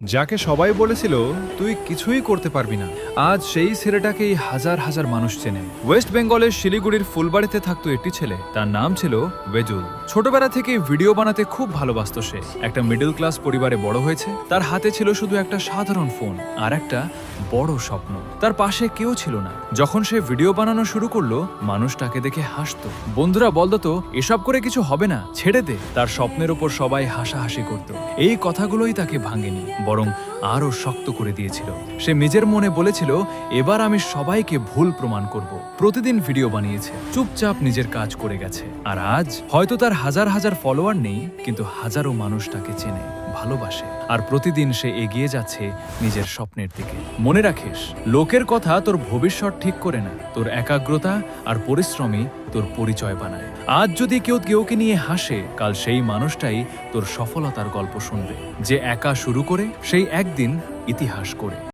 যাকে সবাই বলেছিল তুই কিছুই করতে পারবি না, আজ সেই ছেলেটাকেই হাজার হাজার মানুষ চেনে। ওয়েস্ট বেঙ্গলের শিলিগুড়ির ফুলবাড়িতে থাকতো একটি ছেলে, তার নাম ছিল ওয়েজুল। ছোটবেলা থেকে ভিডিও বানাতে খুব ভালোবাসতো সে। একটা মিডল ক্লাস পরিবারে বড় হয়েছে। তার হাতে ছিল শুধু একটা সাধারণ ফোন আর একটা বড় স্বপ্ন। তার পাশে কেউ ছিল না। যখন সে ভিডিও বানানো শুরু করলো, মানুষ তাকে দেখে হাসতো। বন্ধুরা বলতো, এসব করে কিছু হবে না, ছেড়ে দে। তার স্বপ্নের উপর সবাই হাসাহাসি করত। এই কথাগুলোই তাকে ভাঙেনি, বরং আরো শক্ত করে দিয়েছিল। সে নিজের মনে বলেছিল, এবার আমি সবাইকে ভুল প্রমাণ করব। প্রতিদিন ভিডিও বানিয়েছে, চুপচাপ নিজের কাজ করে গেছে। আর আজ হয়তো তার হাজার হাজার ফলোয়ার নেই, কিন্তু হাজারো মানুষ তাকে চেনে, ভালোবাসে। আর প্রতিদিন সে এগিয়ে যাচ্ছে নিজের স্বপ্নের দিকে। মনে রাখিস, লোকের কথা তোর ভবিষ্যৎ ঠিক করে না, তোর একাগ্রতা আর পরিশ্রমই তোর পরিচয় বানায়। আজ যদি কেউকে নিয়ে হাসে, কাল সেই মানুষটাই তোর সফলতার গল্প শুনবে। যে একা শুরু করে, সেই একদিন ইতিহাস করে।